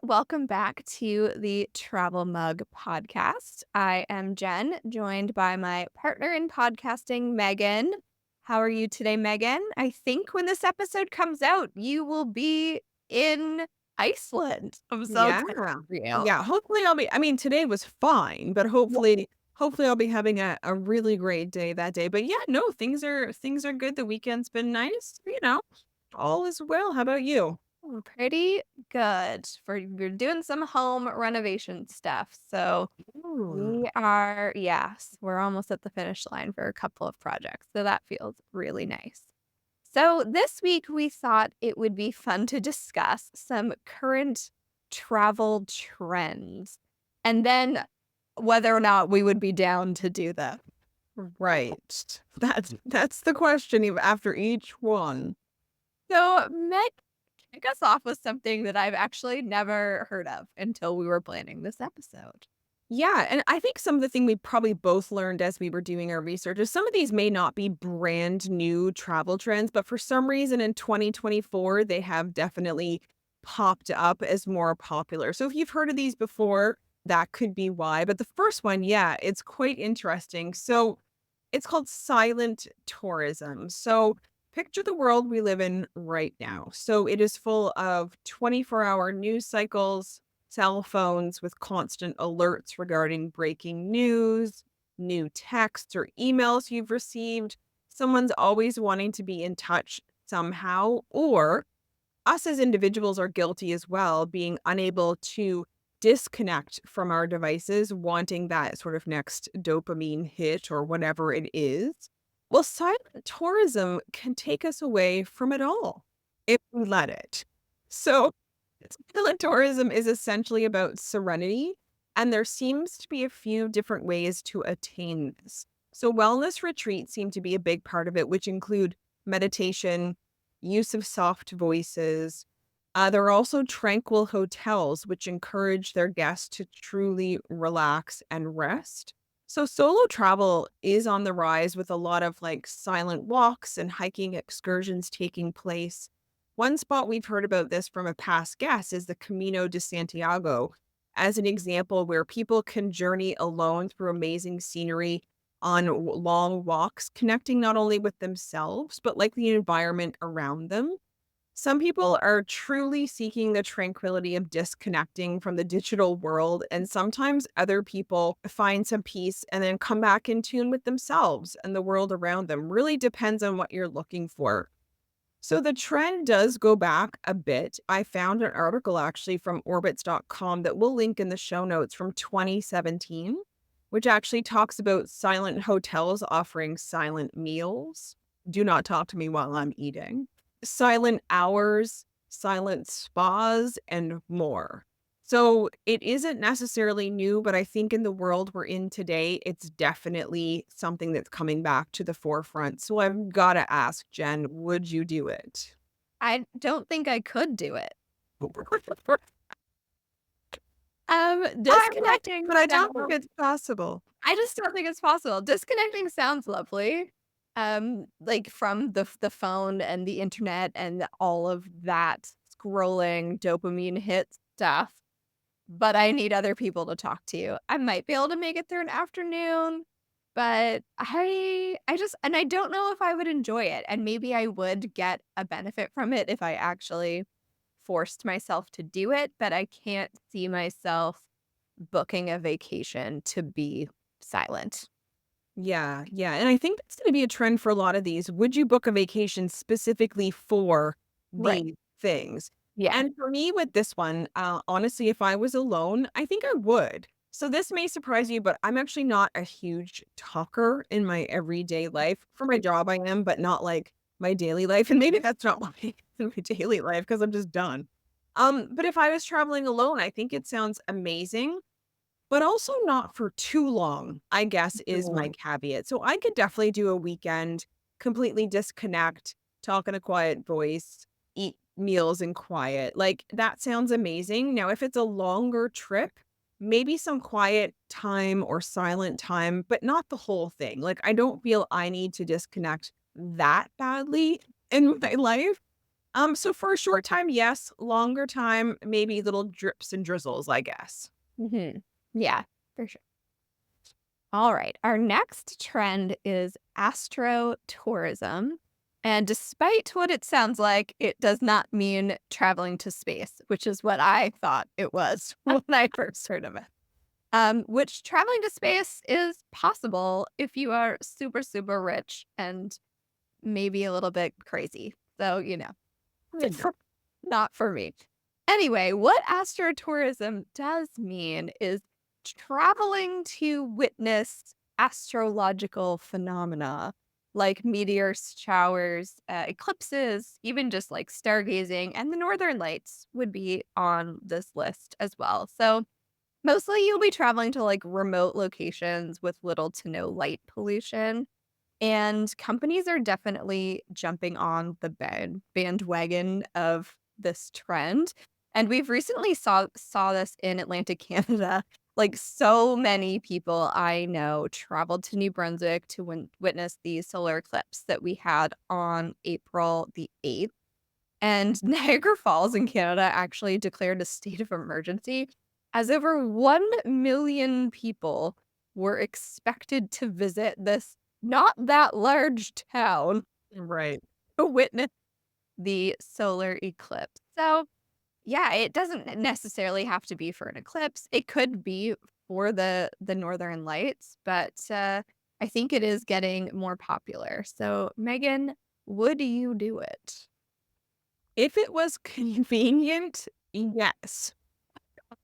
Welcome back to the Travel Mug podcast. I am Jen, joined by my partner in podcasting, Megan. How are you today, Megan? I think when this episode comes out, you will be in Iceland. I'm so Yeah. excited for you. Yeah, hopefully today was fine, but hopefully I'll be having a really great day that day. But yeah, no, things are good. The weekend's been nice, all is well. How about you? Pretty good. We're doing some home renovation stuff. So Ooh. yes, we're almost at the finish line for a couple of projects. So that feels really nice. So this week we thought it would be fun to discuss some current travel trends and then whether or not we would be down to do that. Right. That's the question after each one. So Meg, kick us off with something that I've actually never heard of until we were planning this episode. Yeah, and I think some of the thing we probably both learned as we were doing our research is some of these may not be brand new travel trends, but for some reason in 2024, they have definitely popped up as more popular. So if you've heard of these before, that could be why. But the first one, yeah, it's quite interesting. So it's called silent tourism. So picture the world we live in right now. So it is full of 24-hour news cycles, cell phones with constant alerts regarding breaking news, new texts or emails you've received. Someone's always wanting to be in touch somehow, or us as individuals are guilty as well, being unable to disconnect from our devices, wanting that sort of next dopamine hit or whatever it is. Well, silent tourism can take us away from it all if we let it. So, silent tourism is essentially about serenity, and there seems to be a few different ways to attain this. So, wellness retreats seem to be a big part of it, which include meditation, use of soft voices. There are also tranquil hotels, which encourage their guests to truly relax and rest. So, solo travel is on the rise with a lot of like silent walks and hiking excursions taking place. One spot we've heard about this from a past guest is the Camino de Santiago, as an example where people can journey alone through amazing scenery on long walks, connecting not only with themselves, but like the environment around them. Some people are truly seeking the tranquility of disconnecting from the digital world, and sometimes other people find some peace and then come back in tune with themselves and the world around them. Really depends on what you're looking for. So the trend does go back a bit. I found an article actually from orbits.com that we'll link in the show notes from 2017, which actually talks about silent hotels offering silent meals. Do not talk to me while I'm eating. Silent hours, silent spas, and more. So it isn't necessarily new, but I think in the world we're in today, it's definitely something that's coming back to the forefront. So I've got to ask, Jen, would you do it? I don't think I could do it. I like it, Disconnecting but I don't think sounds it's possible. I just don't think it's possible. Disconnecting sounds lovely. Like from the phone and the internet and all of that scrolling dopamine hit stuff. But I need other people to talk to. I might be able to make it through an afternoon, but I don't know if I would enjoy it. And maybe I would get a benefit from it if I actually forced myself to do it, but I can't see myself booking a vacation to be silent. Yeah, yeah. And I think that's going to be a trend for a lot of these. Would you book a vacation specifically for Right. these things? Yeah. And for me with this one, honestly, if I was alone, I think I would. So this may surprise you, but I'm actually not a huge talker in my everyday life. For my job, I am, but not like my daily life. And maybe that's not my, in my daily life because I'm just done. But if I was traveling alone, I think it sounds amazing. But also not for too long, I guess, is my caveat. So I could definitely do a weekend, completely disconnect, talk in a quiet voice, eat meals in quiet. Like, that sounds amazing. Now, if it's a longer trip, maybe some quiet time or silent time, but not the whole thing. Like, I don't feel I need to disconnect that badly in my life. So for a short time, yes. Longer time, maybe little drips and drizzles, I guess. Mhm. Yeah, for sure. All right. Our next trend is astrotourism. And despite what it sounds like, it does not mean traveling to space, which is what I thought it was when I first heard of it. Which traveling to space is possible if you are super, super rich and maybe a little bit crazy. So, Good. not for me. Anyway, what astrotourism does mean is traveling to witness astrological phenomena like meteor showers, eclipses, even just like stargazing, and the northern lights would be on this list as well. So, mostly you'll be traveling to like remote locations with little to no light pollution. And companies are definitely jumping on the bandwagon of this trend. And we've recently saw this in Atlantic Canada. Like so many people I know traveled to New Brunswick to witness the solar eclipse that we had on April the 8th. And Niagara Falls in Canada actually declared a state of emergency as over 1 million people were expected to visit this not that large town Right. to witness the solar eclipse. So, yeah, it doesn't necessarily have to be for an eclipse. It could be for the northern lights, but I think it is getting more popular. So, Megan, would you do it? If it was convenient, yes.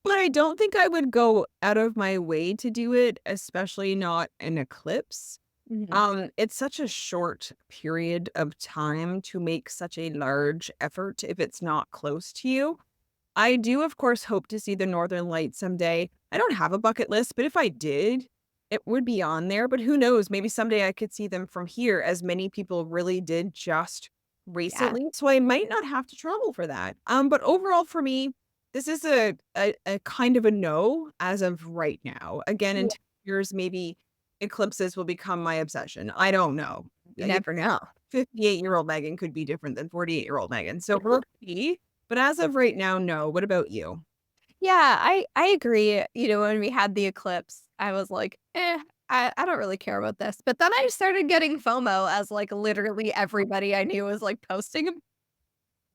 But I don't think I would go out of my way to do it, especially not an eclipse. Mhm. It's such a short period of time to make such a large effort if it's not close to you. I do, of course, hope to see the Northern Lights someday. I don't have a bucket list, but if I did, it would be on there. But who knows? Maybe someday I could see them from here, as many people really did just Yeah. recently. So I might not have to travel for that. But overall, for me, this is a kind of a no as of right now. Again, in Yeah. 2 years, maybe eclipses will become my obsession. I don't know. You never know. 58-year-old Megan could be different than 48-year-old Megan. So we'll see. But as of right now, no. What about you? Yeah, I agree. When we had the eclipse, I was like, I don't really care about this. But then I started getting FOMO as like literally everybody I knew was like posting 'em.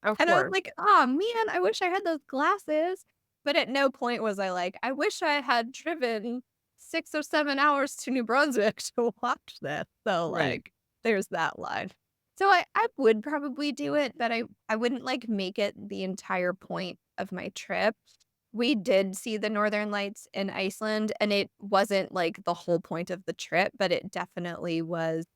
Of And I was course. like, oh man, I wish I had those glasses. But at no point was I like, I wish I had driven 6 or 7 hours to New Brunswick to watch this. So Right. like there's that line. So I would probably do it, but I wouldn't like make it the entire point of my trip. We did see the Northern Lights in Iceland, and it wasn't, like, the whole point of the trip, but it definitely was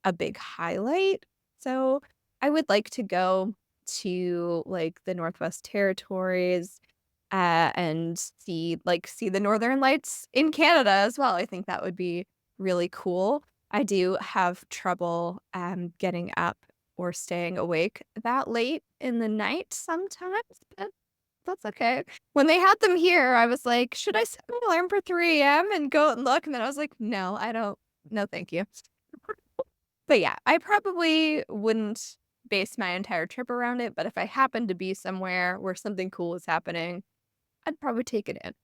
a big highlight. So, I would like to go to, like, the Northwest Territories, and see the Northern Lights in Canada as well. I think that would be really cool. I do have trouble, getting up or staying awake that late in the night sometimes, but that's okay. When they had them here, I was like, "Should I set my alarm for 3 a.m. and go and look?" And then I was like, "No, I don't. No, thank you." But yeah, I probably wouldn't base my entire trip around it, but if I happened to be somewhere where something cool is happening, I'd probably take it in.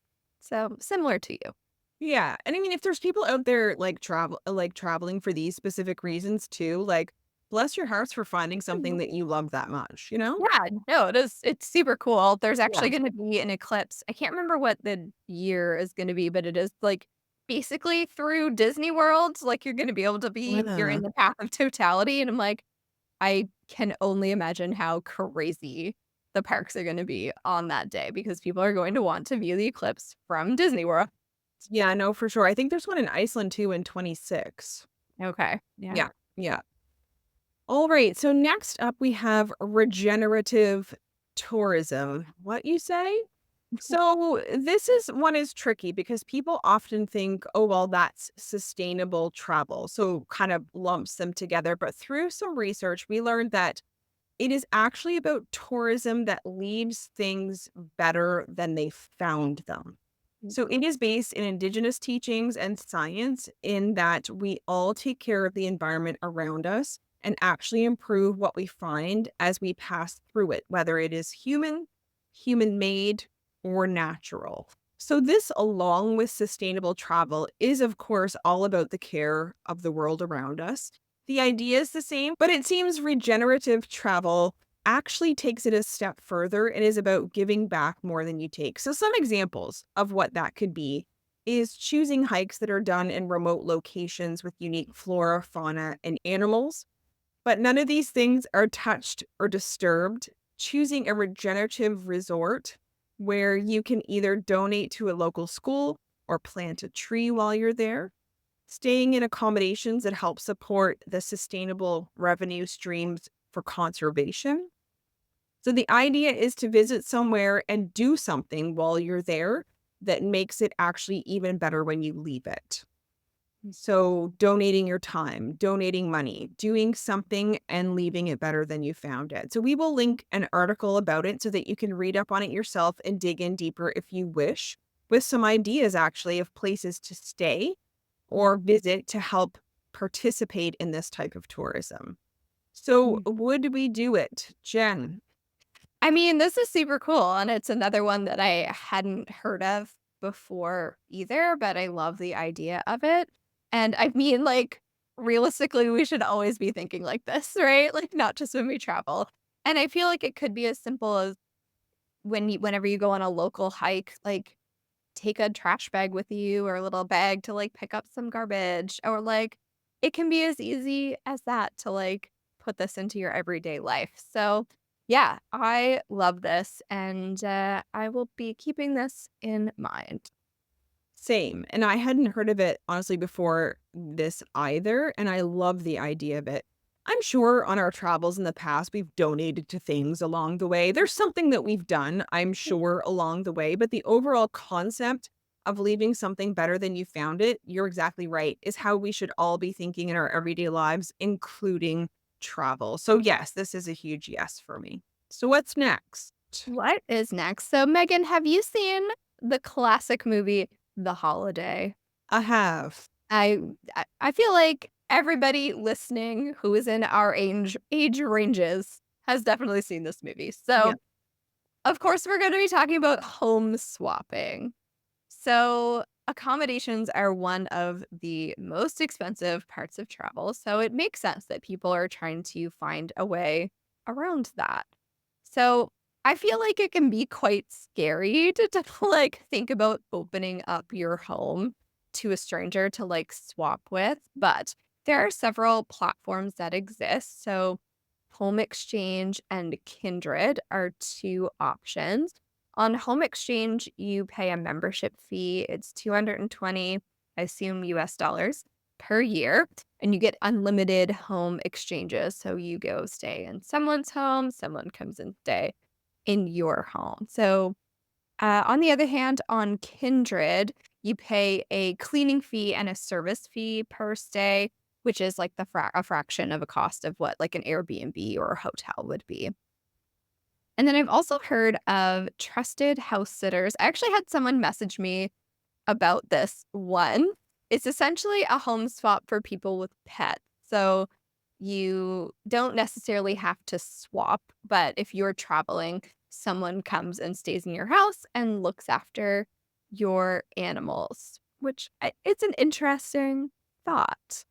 So, similar to you. Yeah, and I mean, if there's people out there, traveling for these specific reasons too, like, bless your hearts for finding something Mhm. that you love that much, you know? Yeah, no, it's super cool. There's Yeah. actually gonna be an eclipse. I can't remember what the year is gonna be, but it is, like, basically through Disney World, like, you're gonna be able to you're Yeah. in the path of totality, and I'm like, I can only imagine how crazy the parks are gonna be on that day because people are going to want to view the eclipse from Disney World. Yeah, no, for sure. I think there's one in Iceland too in 26. Okay, yeah. Yeah, yeah. All right, so next up we have regenerative tourism. What you say? So this is one is tricky because people often think, oh, well, that's sustainable travel. So kind of lumps them together. But through some research, we learned that it is actually about tourism that leaves things better than they found them. So it is based in indigenous teachings and science in that we all take care of the environment around us. and actually improve what we find as we pass through it, whether it is human made, or natural. So, this, along with sustainable travel, is of course all about the care of the world around us. The idea is the same, but it seems regenerative travel actually takes it a step further and is about giving back more than you take. So, some examples of what that could be is choosing hikes that are done in remote locations with unique flora, fauna, and animals, but none of these things are touched or disturbed. Choosing a regenerative resort where you can either donate to a local school or plant a tree while you're there. Staying in accommodations that help support the sustainable revenue streams for conservation. So the idea is to visit somewhere and do something while you're there that makes it actually even better when you leave it. So, donating your time, donating money, doing something and leaving it better than you found it. So, we will link an article about it so that you can read up on it yourself and dig in deeper if you wish, with some ideas actually of places to stay or visit to help participate in this type of tourism. So, Mm. would we do it, Jen? I mean, this is super cool, and it's another one that I hadn't heard of before either, but I love the idea of it. And I mean, like, realistically, we should always be thinking like this, right? Like, not just when we travel. And I feel like it could be as simple as whenever you go on a local hike, like, take a trash bag with you or a little bag to, like, pick up some garbage, or, like, it can be as easy as that to, like, put this into your everyday life. So, yeah, I love this, and, I will be keeping this in mind. Same, and I hadn't heard of it, honestly, before this either, and I love the idea of it. I'm sure on our travels in the past, we've donated to things along the way. There's something that we've done, I'm sure, along the way, but the overall concept of leaving something better than you found it, you're exactly right, is how we should all be thinking in our everyday lives, including travel. So, yes, this is a huge yes for me. So, what's next? What is next? So, Megan, have you seen the classic movie, The Holiday? I have. I I feel like everybody listening who is in our age ranges has definitely seen this movie. Yeah. So, of course, we're gonna be talking about home swapping. So, accommodations are one of the most expensive parts of travel, so it makes sense that people are trying to find a way around that. So, I feel like it can be quite scary to like, think about opening up your home to a stranger to, like, swap with, but there are several platforms that exist. So, Home Exchange and Kindred are 2 options. On Home Exchange, you pay a membership fee. It's 220, I assume US dollars per year, and you get unlimited home exchanges. So you go stay in someone's home, someone comes and stay in your home. So, on the other hand, on Kindred, you pay a cleaning fee and a service fee per stay, which is like a fraction of a cost of what like an Airbnb or a hotel would be. And then I've also heard of trusted house sitters. I actually had someone message me about this one. It's essentially a home swap for people with pets. So you don't necessarily have to swap, but if you're traveling, someone comes and stays in your house and looks after your animals, which it's an interesting thought.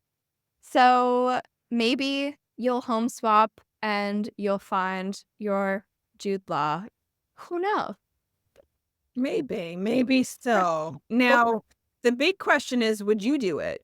So maybe you'll home swap and you'll find your Jude Law. Who knows? Maybe so. Now, the big question is, would you do it?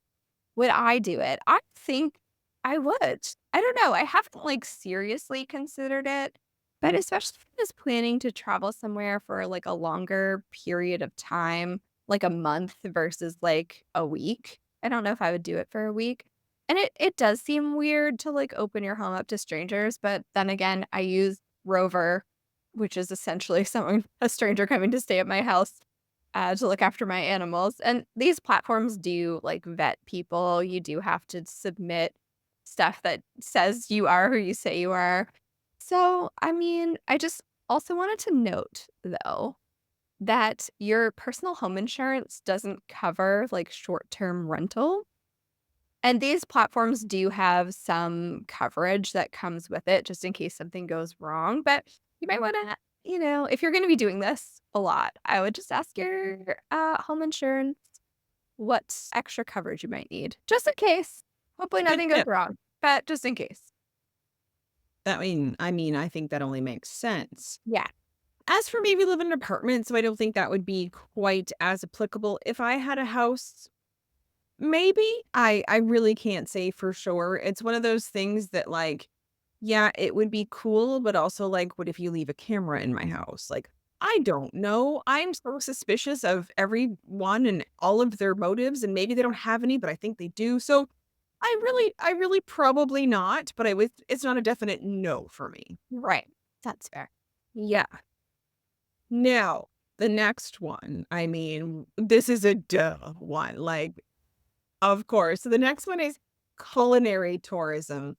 Would I do it? I think I would. I don't know. I haven't like seriously considered it, but especially if I was planning to travel somewhere for like a longer period of time, like a month versus like a week. I don't know if I would do it for a week. And it does seem weird to like open your home up to strangers, but then again, I use Rover, which is essentially someone a stranger coming to stay at my house to look after my animals. And these platforms do like vet people. You do have to submit stuff that says you are who you say you are. So, I mean, I just also wanted to note though that your personal home insurance doesn't cover like short term rental. And these platforms do have some coverage that comes with it just in case something goes wrong, but you might wanna, if you're gonna be doing this a lot, I would just ask your, home insurance what extra coverage you might need, just in case. Hopefully Good nothing goes tip. wrong, but just in case. I think that only makes sense. Yeah. As for maybe live in an apartment, so I don't think that would be quite as applicable. If I had a house, maybe. I really can't say for sure. It's one of those things that, like, yeah, it would be cool, but also, like, what if you leave a camera in my house? Like, I don't know. I'm so suspicious of everyone and all of their motives, and maybe they don't have any, but I think they do. So I really probably not, but it's not a definite no for me. Right. That's fair. Yeah. Now, the next one, this is a duh one. Like, of course. So the next one is culinary tourism.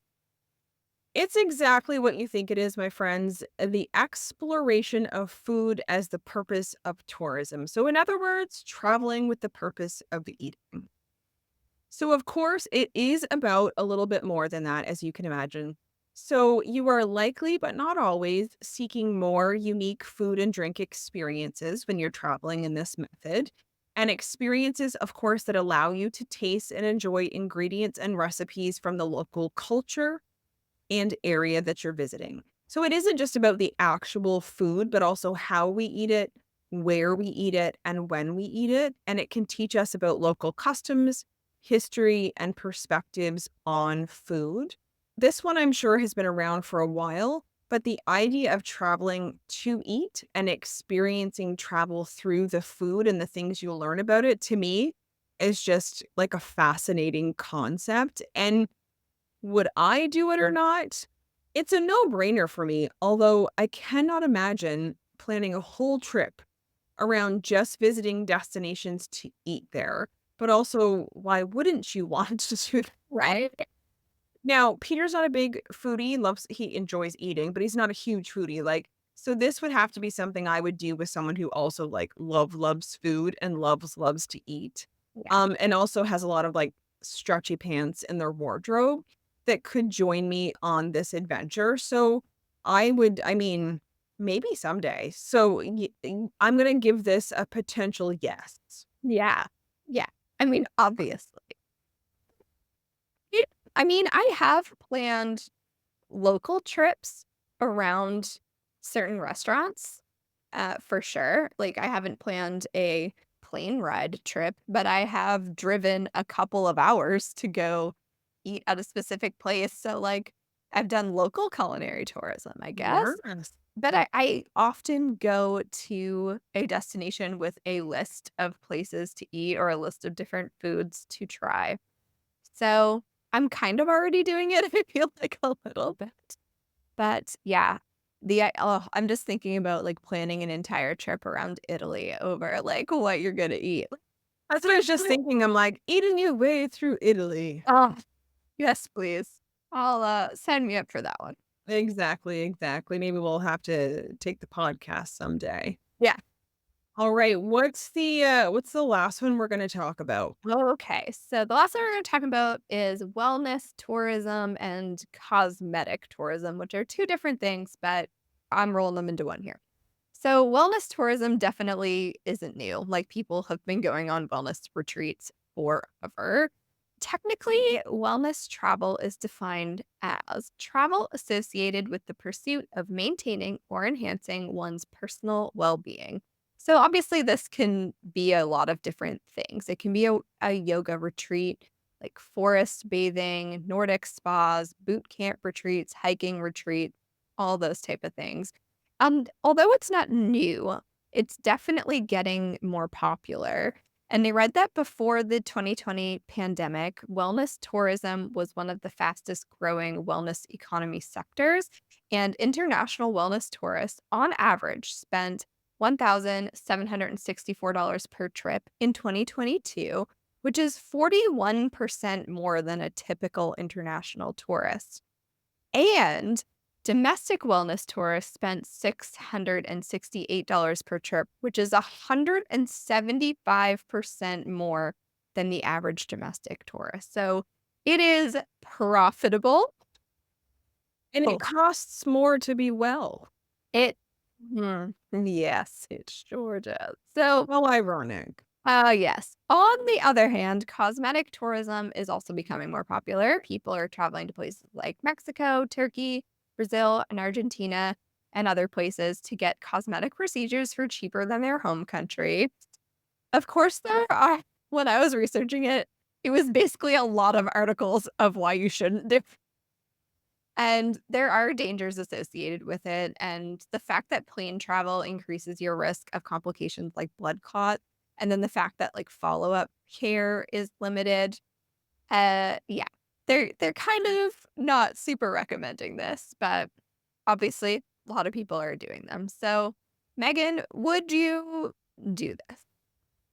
It's exactly what you think it is, my friends. The exploration of food as the purpose of tourism. So, in other words, traveling with the purpose of eating. So, of course, it is about a little bit more than that, as you can imagine. So, you are likely, but not always, seeking more unique food and drink experiences when you're traveling in this method. And experiences, of course, that allow you to taste and enjoy ingredients and recipes from the local culture and area that you're visiting. So, it isn't just about the actual food, but also how we eat it, where we eat it, and when we eat it. And it can teach us about local customs, history, and perspectives on food. This one I'm sure has been around for a while, but the idea of traveling to eat and experiencing travel through the food and the things you learn about it, to me, is just like a fascinating concept. And would I do it or not? It's a no-brainer for me, although I cannot imagine planning a whole trip around just visiting destinations to eat there. But also, why wouldn't you want to do that? Right. Now, Peter's not a big foodie, he enjoys eating, but he's not a huge foodie. Like, so this would have to be something I would do with someone who also like loves food and loves to eat. Yeah. And also has a lot of like stretchy pants in their wardrobe that could join me on this adventure. So maybe someday. So I'm gonna give this a potential yes. Yeah. Yeah. I mean, obviously. It I have planned local trips around certain restaurants, for sure. Like, I haven't planned a plane ride trip, but I have driven a couple of hours to go eat at a specific place. So, like, I've done local culinary tourism, I guess. Yes. But I often go to a destination with a list of places to eat or a list of different foods to try. So, I'm kind of already doing it, I feel like a little bit. But yeah, I'm just thinking about, like, planning an entire trip around Italy over, like, what you're gonna eat. That's what I was just thinking. I'm like, eating your way through Italy. Oh, yes, please. Sign me up for that one. Exactly, exactly. Maybe we'll have to take the podcast someday. Yeah. All right, what's the last one we're gonna talk about? Okay, so the last thing we're gonna talk about is wellness tourism and cosmetic tourism, which are 2 different things, but I'm rolling them into one here. So, wellness tourism definitely isn't new. Like, people have been going on wellness retreats forever. Technically, wellness travel is defined as travel associated with the pursuit of maintaining or enhancing one's personal well being. So, obviously, this can be a lot of different things. It can be a yoga retreat, like forest bathing, Nordic spas, boot camp retreats, hiking retreats, all those type of things. Although it's not new, it's definitely getting more popular. And they read that before the 2020 pandemic, wellness tourism was one of the fastest growing wellness economy sectors. And international wellness tourists, on average, spent $1,764 per trip in 2022, which is 41% more than a typical international tourist. And domestic wellness tourists spent $668 per trip, which is 175% more than the average domestic tourist. So It is profitable. And it Oh, costs more to be well. it yes, it sure does. So, How ironic. yes. On the other hand, cosmetic tourism is also becoming more popular. People are traveling to places like Mexico, Turkey, Brazil, and Argentina, and other places to get cosmetic procedures for cheaper than their home country. Of course, there are when I was researching it, it was basically a lot of articles of why you shouldn't do and there are dangers associated with it, and the fact that plane travel increases your risk of complications like blood clot, and then the fact that, like, follow-up care is limited, yeah. They're kind of not super recommending this, but obviously, a lot of people are doing them. So, Megan, would you do this?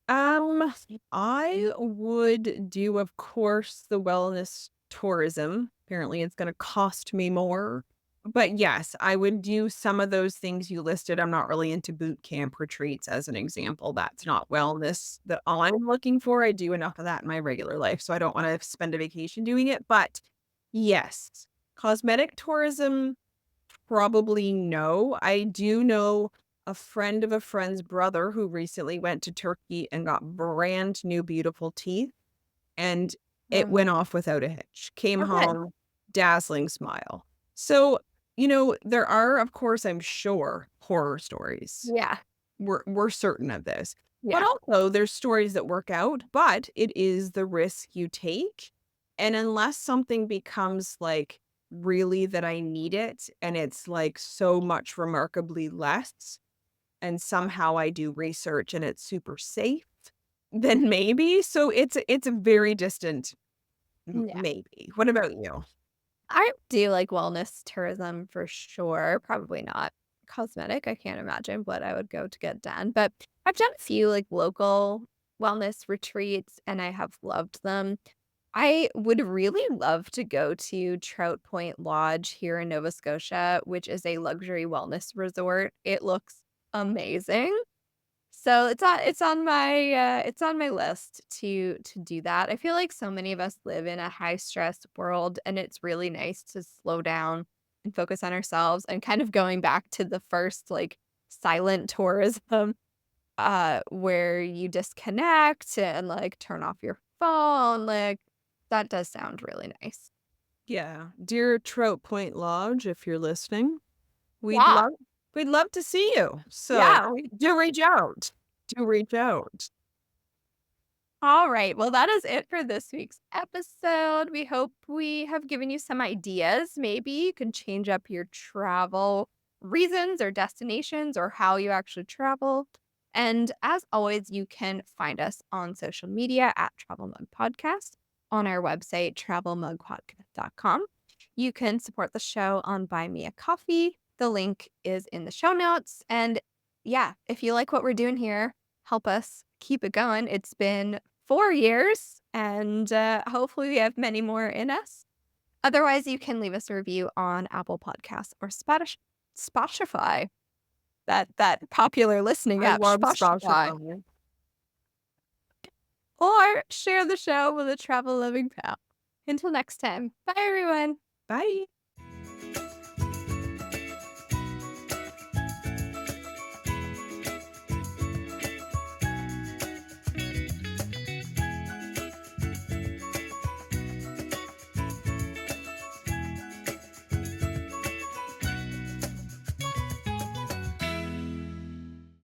Um, I would do, of course, the wellness tourism. Apparently, it's gonna cost me more. But yes, I would do some of those things you listed. I'm not really into boot camp retreats as an example. That's not wellness that I'm looking for. I do enough of that in my regular life, so I don't wanna spend a vacation doing it. But yes, cosmetic tourism, probably no. I do know a friend of a friend's brother who recently went to Turkey and got brand new beautiful teeth, and it Mhm. went off without a hitch. Came Oh, good. home, dazzling smile. So, there are, of course, I'm sure, horror stories. Yeah. We're certain of this. But Yeah. also there's stories that work out, but it is the risk you take. And unless something becomes like really that I need it and it's like so much remarkably less, and somehow I do research and it's super safe, then maybe. So it's a very distant Yeah. maybe. What about you? I do like wellness tourism for sure, probably not cosmetic, I can't imagine what I would go to get done, but I've done a few, like, local wellness retreats, and I have loved them. I would really love to go to Trout Point Lodge here in Nova Scotia, which is a luxury wellness resort. It looks amazing. So it's on my list to do that. I feel like so many of us live in a high stress world, and it's really nice to slow down and focus on ourselves and kind of going back to the first, like, silent tourism, where you disconnect and, like, turn off your phone, like, that does sound really nice. Yeah. Dear Trout Point Lodge, if you're listening, we'd Yeah, love we'd love to see you. So, yeah. do reach out. Do reach out. All right. Well, that is it for this week's episode. We hope we have given you some ideas. Maybe you can change up your travel reasons or destinations or how you actually travel. And as always, you can find us on social media at Travel Mug Podcast, on our website, travelmugpodcast.com. You can support the show on Buy Me a Coffee. The link is in the show notes. And yeah, if you like what we're doing here, help us keep it going. It's been 4 years, and, hopefully we have many more in us. Otherwise, you can leave us a review on Apple Podcasts or Spotify, that popular listening I app, love Spotify, Spotify. or share the show with a travel-loving pal. Until next time, bye, everyone. Bye.